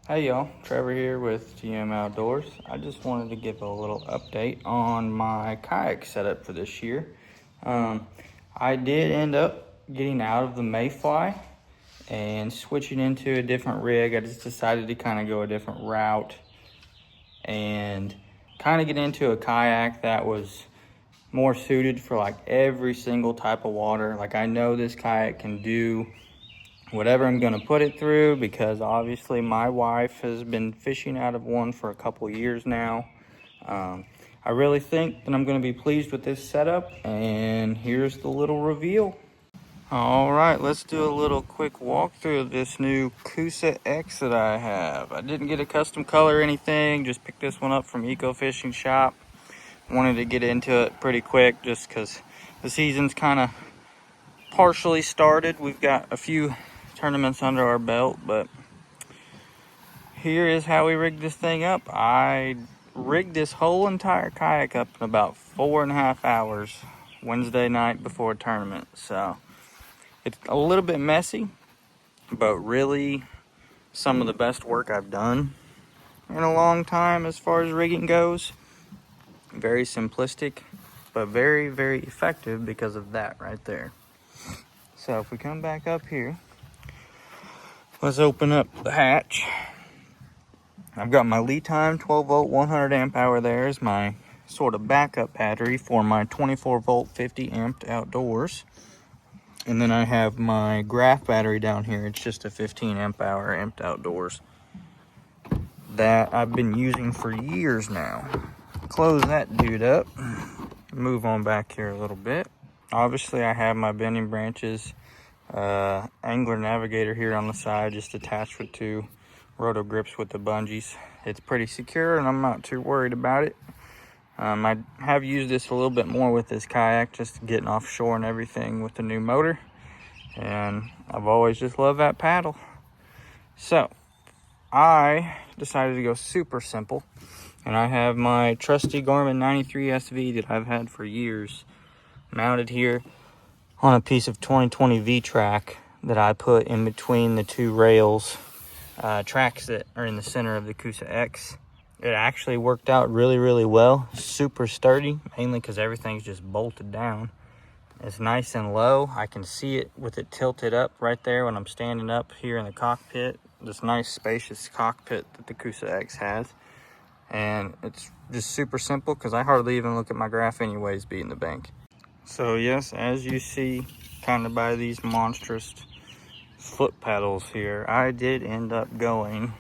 Hey y'all, Trevor here with GM Outdoors. I just wanted to give a little update on my kayak setup for this year. I did end up getting out of the Mayfly and switching into a different rig. I just decided to kind of go a different route and kind of get into a kayak that was more suited for like every single type of water. Like I know this kayak can do whatever I'm gonna put it through, because obviously my wife has been fishing out of one for a couple years now. I really think that I'm gonna be pleased with this setup, and here's the little reveal. All right, let's do a little quick walkthrough of this new Coosa X that I have. I didn't get a custom color or anything, just picked this one up from Eco Fishing Shop. Wanted to get into it pretty quick just because the season's kind of partially started. We've got a few tournaments under our belt, but here is how we rigged this thing up. I rigged this whole entire kayak up in about 4.5 hours Wednesday night before a tournament. So it's a little bit messy, but really some of the best work I've done in a long time as far as rigging goes. Very simplistic, but very, very effective because of that right there. So if we come back up here, let's open up the hatch. I've got my lead time 12 volt 100 amp hour there is my sort of backup battery for my 24 volt 50 amped outdoors. And then I have my graph battery down here. It's just a 15 amp hour amped outdoors that I've been using for years now. Close that dude up. Move on back here a little bit. Obviously I have my bending branches angler navigator here on the side, just attached with two roto grips with the bungees. It's pretty secure and I'm not too worried about it. I have used this a little bit more with this kayak, just getting offshore and everything with the new motor, and I've always just loved that paddle. So I decided to go super simple, and I have my trusty Garmin 93 SV that I've had for years mounted here on a piece of 2020 V-track that I put in between the two rails, tracks that are in the center of the Coosa X. It actually worked out really, really well. Super sturdy, mainly because everything's just bolted down. It's nice and low. I can see it with it tilted up right there when I'm standing up here in the cockpit. This nice spacious cockpit that the Coosa X has. And it's just super simple because I hardly even look at my graph anyways, beating the bank. So yes, as you see kind of by these monstrous foot pedals here, I did end up going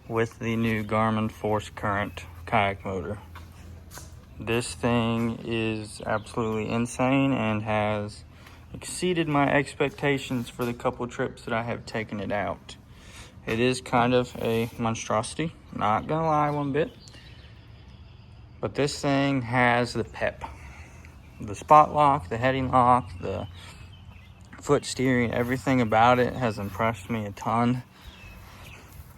with the new Garmin Force Current kayak motor. This thing is absolutely insane and has exceeded my expectations for the couple trips that I have taken it out. It is kind of a monstrosity, not gonna lie one bit, but this thing has the pep. The spot lock, the heading lock, the foot steering, everything about it has impressed me a ton.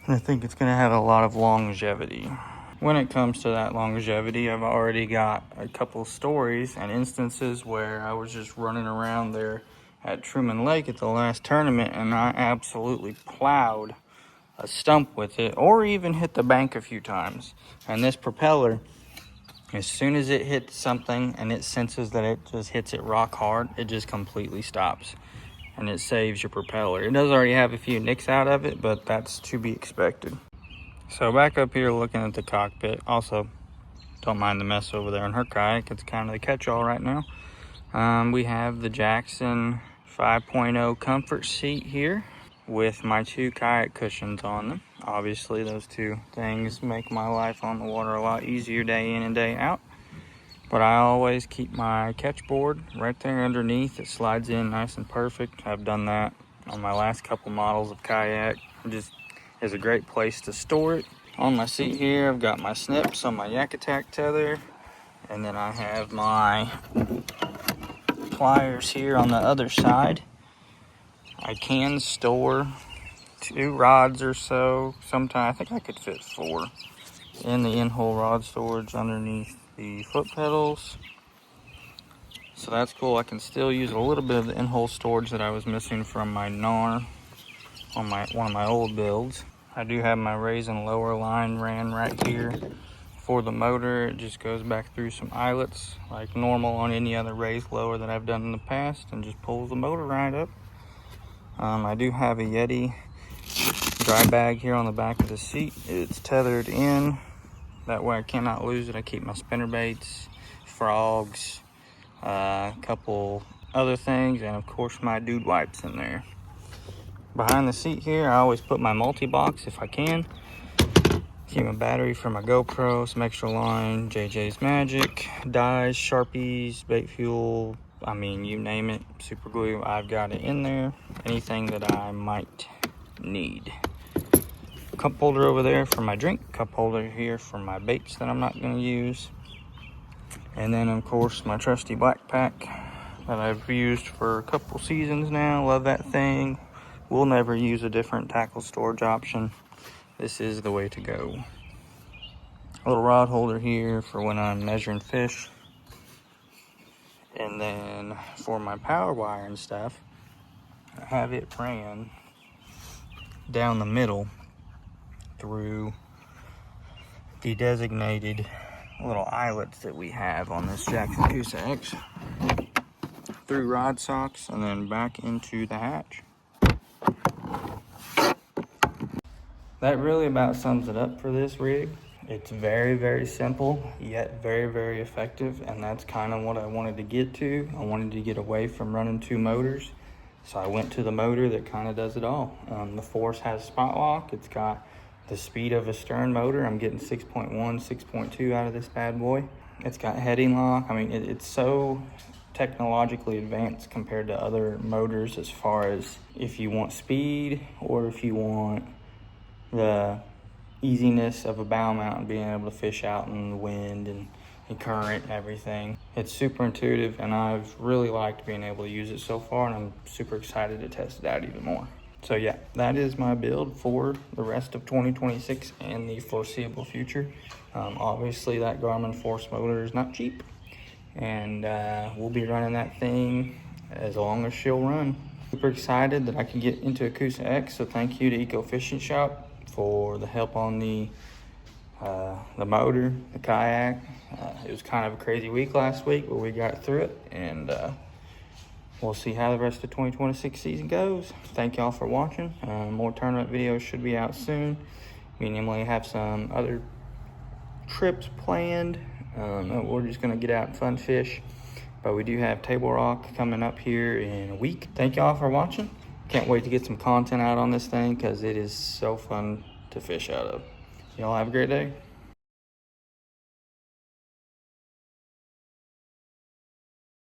And I think it's going to have a lot of longevity. When it comes to that longevity, I've already got a couple stories and instances where I was just running around there at Truman Lake at the last tournament, and I absolutely plowed a stump with it, or even hit the bank a few times. And this propeller, as soon as it hits something and it senses that it just hits it rock hard, it just completely stops. And it saves your propeller. It does already have a few nicks out of it, but that's to be expected. So back up here looking at the cockpit. Also, don't mind the mess over there in her kayak. It's kind of the catch-all right now. We have the Jackson 5.0 comfort seat here with my two kayak cushions on them. Obviously, those two things make my life on the water a lot easier day in and day out. But I always keep my catch board right there underneath. It slides in nice and perfect. I've done that on my last couple models of kayak. It just is a great place to store it. On my seat here, I've got my snips on my Yak Attack tether. And then I have my pliers here on the other side. I can store 2 rods or so. Sometimes I think I could fit 4 in the in-hole rod storage underneath the foot pedals. So that's cool. I can still use a little bit of the in-hole storage that I was missing from my NAR on one of my old builds. I do have my raise and lower line ran right here. For the motor, it just goes back through some eyelets like normal on any other raised lower that I've done in the past and just pulls the motor right up. I do have a Yeti dry bag here on the back of the seat. It's tethered in. That way I cannot lose it. I keep my spinner baits, frogs, a couple other things, and of course my dude wipes in there. Behind the seat here, I always put my multi-box if I can. Keep my battery for my GoPro, some extra line, JJ's Magic, dyes, Sharpies, bait fuel, I mean, you name it, super glue, I've got it in there. Anything that I might need. Cup holder over there for my drink, cup holder here for my baits that I'm not gonna use. And then of course my trusty black pack that I've used for a couple seasons now. Love that thing. We'll never use a different tackle storage option. This is the way to go. A little rod holder here for when I'm measuring fish. And then for my power wire and stuff, I have it ran down the middle through the designated little eyelets that we have on this Jackson Coosa X, through rod socks and then back into the hatch. That really about sums it up for this rig. It's very, very simple, yet very, very effective, and that's kind of what I wanted to get to. I wanted to get away from running two motors, so I went to the motor that kind of does it all. The Force has spot lock. It's got the speed of a stern motor. I'm getting 6.1, 6.2 out of this bad boy. It's got heading lock. I mean, it's so technologically advanced compared to other motors as far as if you want speed or if you want the easiness of a bow mount and being able to fish out in the wind and current and everything. It's super intuitive, and I've really liked being able to use it so far, and I'm super excited to test it out even more. So yeah, that is my build for the rest of 2026 and the foreseeable future. Obviously that Garmin Force motor is not cheap, and we'll be running that thing as long as she'll run. Super excited that I can get into a Coosa X, so thank you to Eco Fishing Shop for the help on the motor, the kayak. It was kind of a crazy week last week, but we got through it, and we'll see how the rest of 2026 season goes. Thank y'all for watching. More tournament videos should be out soon. Me and Emily have some other trips planned. We're just gonna get out and fun fish, but we do have Table Rock coming up here in a week. Thank y'all for watching. Can't wait to get some content out on this thing because it is so fun to fish out of. Y'all have a great day.